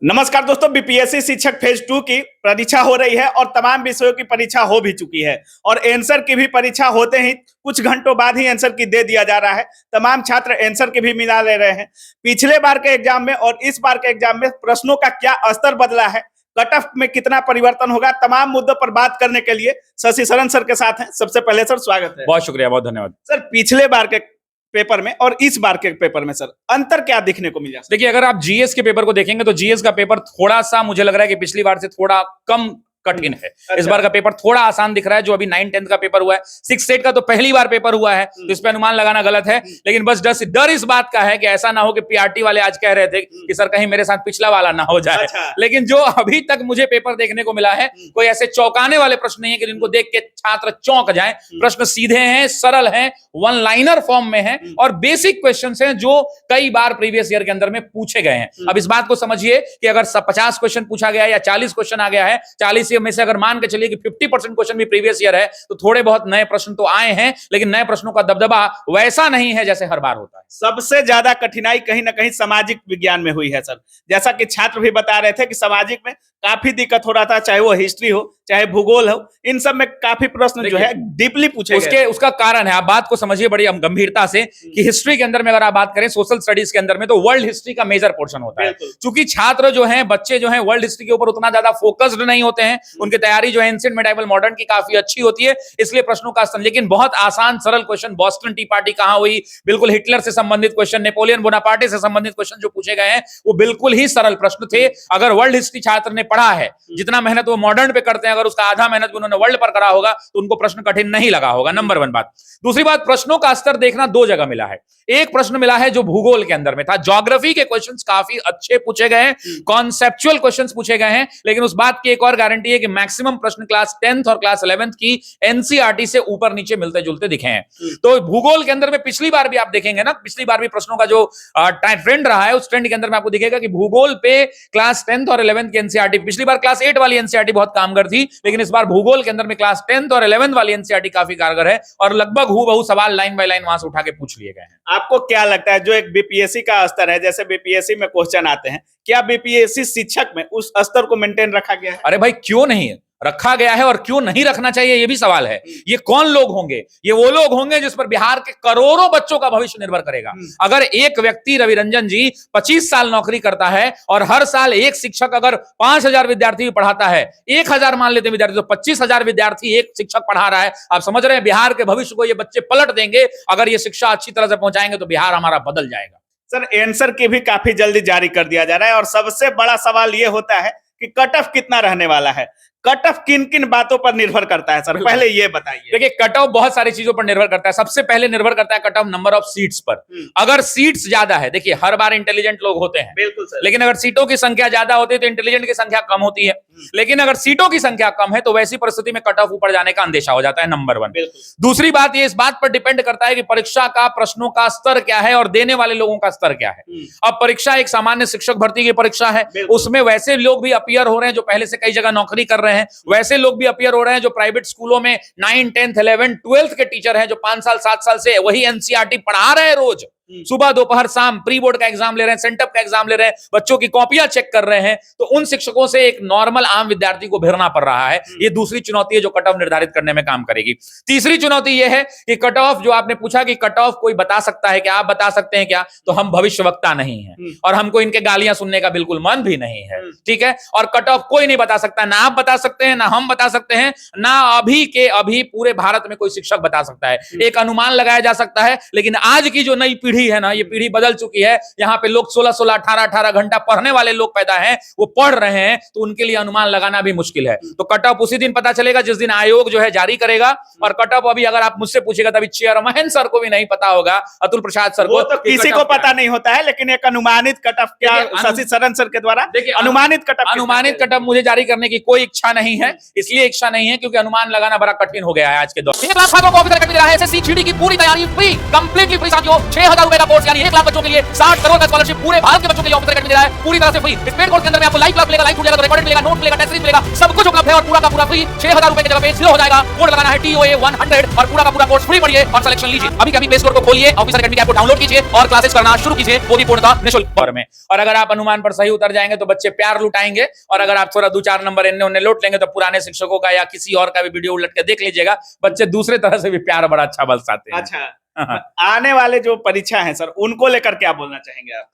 नमस्कार दोस्तों, बीपीएससी शिक्षक फेज 2 की परीक्षा हो रही है और तमाम विषयों की परीक्षा हो भी चुकी है और आंसर की भी परीक्षा होते ही कुछ घंटों बाद ही आंसर की दे दिया जा रहा है। तमाम छात्र आंसर की भी मिला ले रहे हैं। पिछले बार के एग्जाम में और इस बार के एग्जाम में प्रश्नों का क्या स्तर बदला है, कट ऑफ में कितना परिवर्तन होगा, तमाम मुद्दों पर बात करने के लिए शशि शरण सर के साथ हैं। सबसे पहले सर स्वागत है। बहुत शुक्रिया, बहुत धन्यवाद। सर, पिछले बार के पेपर में और इस बार के पेपर में सर अंतर क्या दिखने को मिला? देखिए, अगर आप जीएस के पेपर को देखेंगे तो जीएस का पेपर थोड़ा सा मुझे लग रहा है कि पिछली बार से थोड़ा कम कठिन है। इस बार का पेपर थोड़ा आसान दिख रहा है। जो अभी 9-10 का पेपर हुआ है, 6-8 का तो पहली बार पेपर हुआ है, तो इस पे अनुमान लगाना गलत है। लेकिन बस डर इस बात का है कि ऐसा ना हो कि पीआरटी वाले आज कह रहे थे कि सर कहीं मेरे साथ पिछला वाला ना हो जाए। लेकिन जो अभी तक मुझे पेपर देखने को मिला है, कोई ऐसे चौंकाने वाले प्रश्न नहीं है कि जिनको देख के छात्र चौंक जाए। प्रश्न सीधे हैं, सरल हैं, वन लाइनर फॉर्म में हैं और बेसिक क्वेश्चंस हैं जो कई बार प्रीवियस ईयर के अंदर में पूछे गए हैं। अब इस बात को समझिए कि अगर 50 क्वेश्चन पूछा गया या 40 क्वेश्चन आ गया है, 40 में से अगर मान के चलिए कि 50% क्वेश्चन भी प्रीवियस ईयर है, तो थोड़े बहुत नए प्रश्न तो आए हैं, लेकिन नए प्रश्नों का दबदबा वैसा नहीं है जैसे हर बार होता है। सबसे ज्यादा कठिनाई कहीं ना कहीं सामाजिक विज्ञान में हुई है सर। जैसा कि छात्र भी बता रहे थे कि सामाजिक में काफी दिक्कत हो रहा था, चाहे वो हिस्ट्री हो चाहे भूगोल हो, इन सब में काफी प्रश्न जो है डीपली पूछे गए। उसका कारण है, आप बात को समझिए बड़ी गंभीरता से, कि हिस्ट्री के अंदर में अगर आप बात करें, सोशल स्टडीज के अंदर में, तो वर्ल्ड हिस्ट्री का मेजर पोर्शन होता है। क्योंकि छात्र जो हैं, बच्चे जो हैं, वर्ल्ड हिस्ट्री के ऊपर उतना ज्यादा फोकस्ड नहीं होते हैं। उनकी तैयारी जो है एंशिएंट मेडिवल मॉडर्न की काफी अच्छी होती है, इसलिए प्रश्नों का स्तर। लेकिन बहुत आसान सरल क्वेश्चन, बॉस्टन टी पार्टी कहां हुई, बिल्कुल हिटलर से संबंधित क्वेश्चन, नेपोलियन बोनापार्टे से संबंधित क्वेश्चन जो पूछे गए हैं, वो बिल्कुल ही सरल प्रश्न थे। अगर वर्ल्ड हिस्ट्री छात्र ने पढ़ा है, जितना मेहनत वो मॉडर्न पे करते हैं, अगर उसका आधा मेहनत भी उन्होंने वर्ल्ड पर करा होगा, तो उनको प्रश्न कठिन नहीं लगा होगा। नंबर 1 बात। दूसरी बात, प्रश्नों का स्तर देखना दो जगह मिला है। एक प्रश्न मिला है जो भूगोल के अंदर में था। ज्योग्राफी के क्वेश्चंस काफी अच्छे पूछे गए हैं, कॉन्सेप्चुअल क्वेश्चंस पूछे गए हैं, लेकिन उस बात की एक और गारंटी है कि मैक्सिमम प्रश्न क्लास 10th और क्लास 11th की एनसीईआरटी से ऊपर नीचे मिलते जुलते दिखे हैं। तो भूगोल के अंदर में पिछली बार भी आप देखेंगे ना, पिछली बार भी प्रश्नों का जो ट्रेंड रहा है, उस ट्रेंड के अंदर में आपको दिखेगा कि भूगोल पे क्लास 10th और 11th की एनसीईआरटी, पिछली बार क्लास 8 वाली एनसीईआरटी बहुत कामगर थी, लेकिन इस बार भूगोल के अंदर में क्लास 10th और 11th वाली एनसीईआरटी काफी कारगर है और लगभग हूबहू सवाल लाइन बाय लाइन वहां से उठा के पूछ लिए गए हैं। आपको क्या लगता है, जो एक बीपीएससी का स्तर है, जैसे बीपीएससी में क्वेश्चन आते हैं, क्या बीपीएससी शिक्षक में उस स्तर को मेंटेन रखा गया है? अरे भाई, क्यों नहीं रखा गया है और क्यों नहीं रखना चाहिए, ये भी सवाल है। ये कौन लोग होंगे? ये वो लोग होंगे जिस पर बिहार के करोड़ों बच्चों का भविष्य निर्भर करेगा। अगर एक व्यक्ति रविरंजन जी 25 साल नौकरी करता है और हर साल एक शिक्षक अगर 5000 विद्यार्थी पढ़ाता है, 1000 मान लेते विद्यार्थी, तो 25,000 विद्यार्थी एक शिक्षक पढ़ा रहा है। आप समझ रहे हैं बिहार के भविष्य को ये बच्चे पलट देंगे। अगर ये शिक्षा अच्छी तरह से पहुंचाएंगे तो बिहार हमारा बदल जाएगा। सर, आंसर की भी काफी जल्दी जारी कर दिया जा रहा है और सबसे बड़ा सवाल ये होता है कि कट ऑफ कितना रहने वाला है। कट ऑफ किन किन बातों पर निर्भर करता है सर, पहले ये बताइए। देखिए, कट ऑफ बहुत सारी चीजों पर निर्भर करता है। सबसे पहले निर्भर करता है cut off number of seats पर। अगर सीट्स ज्यादा है, देखिए हर बार इंटेलिजेंट लोग होते हैं, बिल्कुल सर, लेकिन अगर सीटों की संख्या ज्यादा होती है तो इंटेलिजेंट की संख्या कम होती है। लेकिन अगर सीटों की संख्या कम है तो वैसी परिस्थिति में कट ऑफ ऊपर जाने का अंदेशा हो जाता है। नंबर 1। दूसरी बात, ये इस बात पर डिपेंड करता है कि परीक्षा का प्रश्नों का स्तर क्या है और देने वाले लोगों का स्तर क्या है। अब परीक्षा एक सामान्य शिक्षक भर्ती की परीक्षा है, उसमें वैसे लोग भी अपीयर हो रहे हैं जो पहले से कई जगह नौकरी कर रहे हैं, वैसे लोग भी अपीयर हो रहे हैं जो प्राइवेट स्कूलों में 9, 10th, 11th, 12th के टीचर हैं, जो 5 साल 7 साल से वही एनसीईआरटी पढ़ा रहे हैं रोज, सुबह दोपहर शाम, प्री बोर्ड का एग्जाम ले रहे हैं, सेंटअप का एग्जाम ले रहे हैं, बच्चों की कॉपियां चेक कर रहे हैं। तो उन शिक्षकों से एक नॉर्मल आम विद्यार्थी को भिड़ना पड़ रहा है। ये दूसरी चुनौती है जो कट ऑफ निर्धारित करने में काम करेगी। तीसरी चुनौती ये है कि कट ऑफ, जो आपने पूछा कि कट ऑफ कोई बता सकता है क्या, आप बता सकते हैं क्या, तो हम भविष्यवक्ता नहीं है और हमको इनके गालियां सुनने का बिल्कुल मन भी नहीं है, ठीक है। और कट ऑफ कोई नहीं बता सकता, ना आप बता सकते हैं, ना हम बता सकते हैं, ना अभी के अभी पूरे भारत में कोई शिक्षक बता सकता है। एक अनुमान लगाया जा सकता है, लेकिन आज की जो नई पीढ़ी है ना, ये पीढ़ी बदल चुकी है। यहाँ पे लोग 16-16, 18-18 घंटा पढ़ने वाले लोग पैदा हैं, वो पढ़ रहे हैं, तो उनके लिए अनुमान लगाना भी मुश्किल है। तो कट ऑफ उसी दिन पता चलेगा जिस दिन आयोग जो है जारी करेगा। और कट ऑफ अभी अगर आप मुझसे पूछेगा तभी चेयरमैन सर को भी नहीं पता होगा, अतुल प्रसाद सर को, तो किसी को पता नहीं होता है, लेकिन एक अनुमानित कट ऑफ क्या शशि शरण सर के द्वारा अनुमानित कट ऑफ मुझे जारी करने की कोई इच्छा नहीं है। इसलिए इच्छा नहीं है क्योंकि अनुमान लगाना बड़ा कठिन हो गया है आज के दौर में। 1 लाख छात्रों को ऑफिसर की पूरी तैयारी फ्री, कंप्लीटली फ्री साथियों। 6000 रुपए का कोर्स यानी 1 लाख बच्चों के लिए 60 करोड़ का स्कॉलरशिप पूरे भारत के बच्चों के लिए ऑफर करके दे रहा है, पूरी तरह से फ्री। इस पेड कोर्स के अंदर में आपको लाइव क्लास मिलेगा, लाइव मिलेगा, रिकॉर्डेड मिलेगा, नोट मिलेगा, टेस्ट सीरीज मिलेगा, सब कुछ उपलब्ध है और पूरा का पूरा फ्री। 6000 रुपए की जगह पे 0 हो जाएगा। कोड लगाना है TOA 100 और पूरा का पूरा कोर्स फ्री पढ़िए और सिलेक्शन लीजिए। अभी कभी प्ले स्टोर को खोलिए, ऑफिसर एकेडमी ऐप को डाउनलोड कीजिए और क्लासेस करना शुरू कीजिए, वो भी पूर्णतः निःशुल्क में। और अगर आप अनुमान पर सही उतर जाएंगे तो बच्चे प्यार लुटाएंगे, और अगर आप थोड़ा 2-4 नंबर इन्ने उन्ने लौट लेंगे तो पुराने शिक्षकों का या किसी और का भी वीडियो उलट के देख लीजिएगा, बच्चे दूसरे तरह से भी प्यार बड़ा अच्छा बरसाते हैं। अच्छा, आने वाले जो परीक्षा है सर, उनको लेकर क्या बोलना चाहेंगे आप?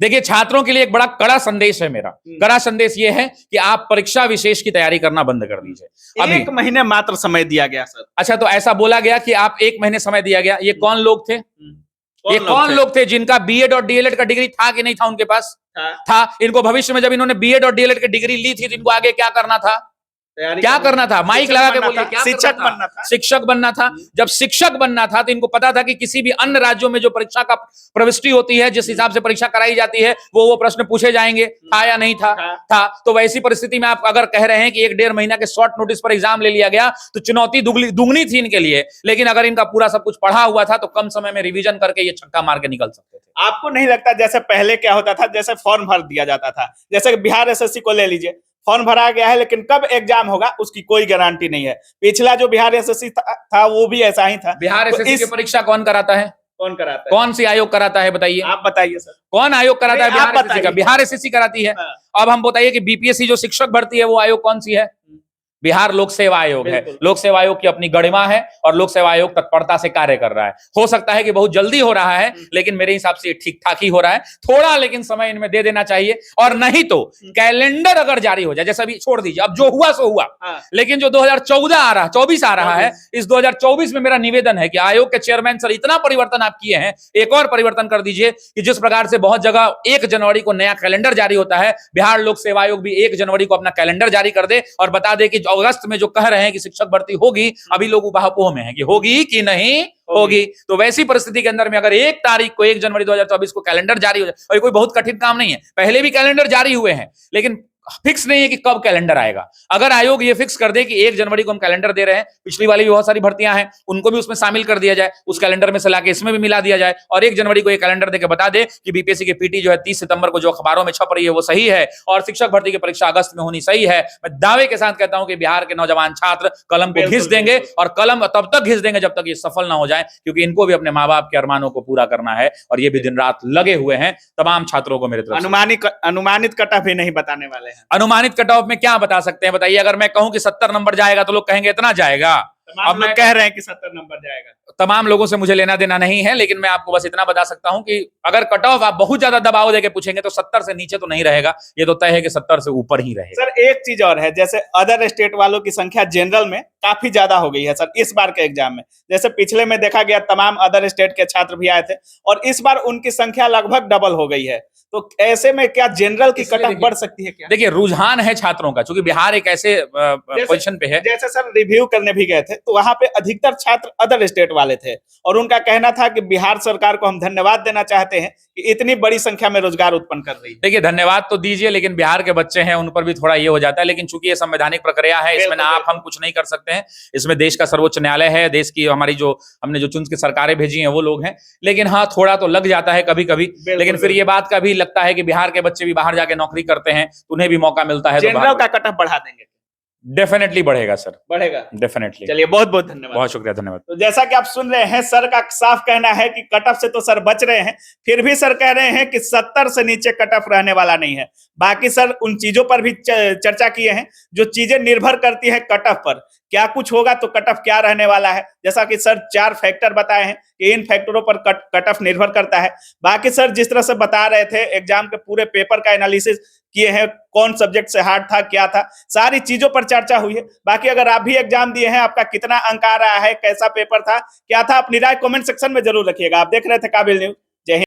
देखिए, छात्रों के लिए एक बड़ा कड़ा संदेश है मेरा। कड़ा संदेश यह है कि आप परीक्षा विशेष की तैयारी करना बंद कर दीजिए। अभी 1 महीने मात्र समय दिया गया सर। अच्छा, तो ऐसा बोला गया कि आप 1 महीने समय दिया गया। ये कौन लोग थे? ये कौन लोग थे जिनका बीएड और डीएलएड का डिग्री था कि नहीं था उनके पास? था। इनको भविष्य में जब इन्होंने बीएड और डीएलएड की डिग्री ली थी तो इनको आगे क्या करना था? क्या करना था? माइक लगा के बोलिए, क्या शिक्षक बनना था। शिक्षक बनना था। जब शिक्षक बनना था तो इनको पता था कि किसी भी अन्य राज्यों में जो परीक्षा का प्रविष्टि होती है, जिस हिसाब से परीक्षा कराई जाती है, वो प्रश्न पूछे जाएंगे। था या नहीं था? था। तो वैसी परिस्थिति में आप अगर कह रहे हैं कि 1-1.5 महीना के शॉर्ट नोटिस पर एग्जाम ले लिया गया तो चुनौती दुगनी थी इनके लिए। लेकिन अगर इनका पूरा सब कुछ पढ़ा हुआ था तो कम समय में रिवीजन करके ये छक्का मार के निकल सकते थे। आपको नहीं लगता जैसे पहले क्या होता था, जैसे फॉर्म भर दिया जाता था, जैसे बिहार एसएससी को ले लीजिए, फॉर्म भरा गया है लेकिन कब एग्जाम होगा उसकी कोई गारंटी नहीं है। पिछला जो बिहार एसएससी था वो भी ऐसा ही था। बिहार एसएससी की परीक्षा कौन कराता है? कौन कराता है? कौन सी आयोग कराता है? बताइए, आप बताइए सर। कौन आयोग कराता है? बिहार एसएससी का। बिहार एसएससी कराती है। अब हम बताइए कि बीपीएससी जो शिक्षक भर्ती है वो आयोग कौन सी है? बिहार लोक सेवा आयोग है। लोक सेवा आयोग की अपनी गरिमा है और लोक सेवा आयोग तत्परता से कार्य कर रहा है। हो सकता है कि बहुत जल्दी हो रहा है, लेकिन मेरे हिसाब से ठीक ठाक ही हो रहा है। थोड़ा लेकिन समय इनमें दे देना चाहिए, और नहीं तो कैलेंडर अगर जारी हो जाए, जैसे अभी छोड़ दीजिए, अब जो हुआ सो हुआ, लेकिन जो 2014 आ रहा, 24 आ रहा है, इस 2024 में मेरा निवेदन है कि आयोग के चेयरमैन सर, इतना परिवर्तन आप किए हैं, एक और परिवर्तन कर दीजिए कि जिस प्रकार से बहुत जगह 1 जनवरी को नया कैलेंडर जारी होता है, बिहार लोक सेवा आयोग भी 1 जनवरी को अपना कैलेंडर जारी कर दे और बता दे कि अगस्त में जो कह रहे हैं कि शिक्षक भर्ती होगी, अभी लोग उपापोह में हैं कि होगी कि नहीं होगी। तो वैसी परिस्थिति के अंदर में अगर 1 तारीख को 1 जनवरी 2024 को कैलेंडर जारी हो जाए, और ये कोई बहुत कठिन काम नहीं है, पहले भी कैलेंडर जारी हुए हैं, लेकिन फिक्स नहीं है कि कब कैलेंडर आएगा। अगर आयोग ये फिक्स कर दे कि 1 जनवरी को हम कैलेंडर दे रहे हैं, पिछली वाली भी बहुत सारी भर्तियां हैं, उनको भी उसमें शामिल कर दिया जाए, उस कैलेंडर में से लाके इसमें भी मिला दिया जाए, और 1 जनवरी को ये कैलेंडर देकर बता दे कि बीपीएससी की पीटी जो है 30 सितंबर को जो अखबारों में छप रही है वो सही है, और शिक्षक भर्ती की परीक्षा अगस्त में होनी सही है। मैं दावे के साथ कहता हूं कि बिहार के नौजवान छात्र कलम को घिस देंगे, और कलम तब तक घिस देंगे जब तक ये सफल ना हो जाए, क्योंकि इनको भी अपने माँ बाप के अरमानों को पूरा करना है, और ये भी दिन रात लगे हुए हैं। तमाम छात्रों को मेरे तरफ अनुमानित कटऑफ भी नहीं बताने वाले हैं। अनुमानित कटऑफ में क्या बता सकते हैं? बताइए। अगर मैं कहूं कि 70 नंबर जाएगा तो लोग कहेंगे इतना जाएगा। अब मैं कह रहे हैं कि 70 नंबर जाएगा। तमाम लोगों से मुझे लेना देना नहीं है, लेकिन मैं आपको बस इतना बता सकता हूं कि अगर कट ऑफ आप बहुत ज्यादा दबाव देके पूछेंगे तो 70 से नीचे तो नहीं रहेगा, ये तो तय है कि 70 से ऊपर ही रहेगा। सर, एक चीज और है, जैसे अदर स्टेट वालों की संख्या जनरल में काफी ज्यादा हो गई है सर इस बार के एग्जाम में। जैसे पिछले में देखा गया तमाम अदर स्टेट के छात्र भी आए थे, और इस बार उनकी संख्या लगभग डबल हो गई है। तो ऐसे में क्या जनरल की कट ऑफ बढ़ सकती है क्या? देखिए, रुझान है छात्रों का, क्योंकि बिहार एक ऐसे पोजीशन पे है। जैसे सर रिव्यू करने भी गए थे तो वहां पे अधिकतर छात्र अदर स्टेट वाले थे, और उनका कहना था कि बिहार सरकार को हम धन्यवाद देना चाहते हैं कि इतनी बड़ी संख्या में रोजगार उत्पन्न कर रही है। देखिए, धन्यवाद तो दीजिए, लेकिन बिहार के बच्चे हैं, उन पर भी थोड़ा ये हो जाता है। लेकिन चूंकि ये संवैधानिक प्रक्रिया है, इसमें ना आप हम कुछ नहीं कर सकते हैं। इसमें देश का सर्वोच्च न्यायालय है, देश की हमारी जो हमने जो चुन के सरकारें भेजी हैं वो लोग हैं। लेकिन हाँ, थोड़ा तो लग जाता है कभी कभी। लेकिन फिर ये बात का भी लगता है कि बिहार के बच्चे भी बाहर जाके नौकरी करते हैं, उन्हें भी मौका मिलता है। जनरल का कट ऑफ बढ़ा देंगे? डेफिनेटली बढ़ेगा सर, बढ़ेगा डेफिनेटली। चलिए, बहुत बहुत धन्यवाद। बहुत शुक्रिया, धन्यवाद। तो जैसा कि आप सुन रहे हैं, सर का साफ कहना है कि कट ऑफ से तो सर बच रहे हैं, फिर भी सर कह रहे हैं कि 70 से नीचे कट ऑफ रहने वाला नहीं है। बाकी सर उन चीजों पर भी चर्चा किए हैं जो चीजें निर्भर करती है कट ऑफ पर। क्या कुछ होगा तो कट ऑफ क्या रहने वाला है, जैसा कि सर 4 फैक्टर बताए हैं कि इन फैक्टरों पर कट ऑफ निर्भर करता है। बाकी सर जिस तरह से बता रहे थे, एग्जाम के पूरे पेपर का एनालिसिस किए हैं, कौन सब्जेक्ट से हार्ड था, क्या था, सारी चीजों पर चर्चा हुई है। बाकी अगर आप भी एग्जाम दिए हैं, आपका कितना अंक आ रहा है, कैसा पेपर था, क्या था, अपनी राय कमेंट सेक्शन में जरूर रखिएगा। आप देख रहे थे काबिल न्यूज।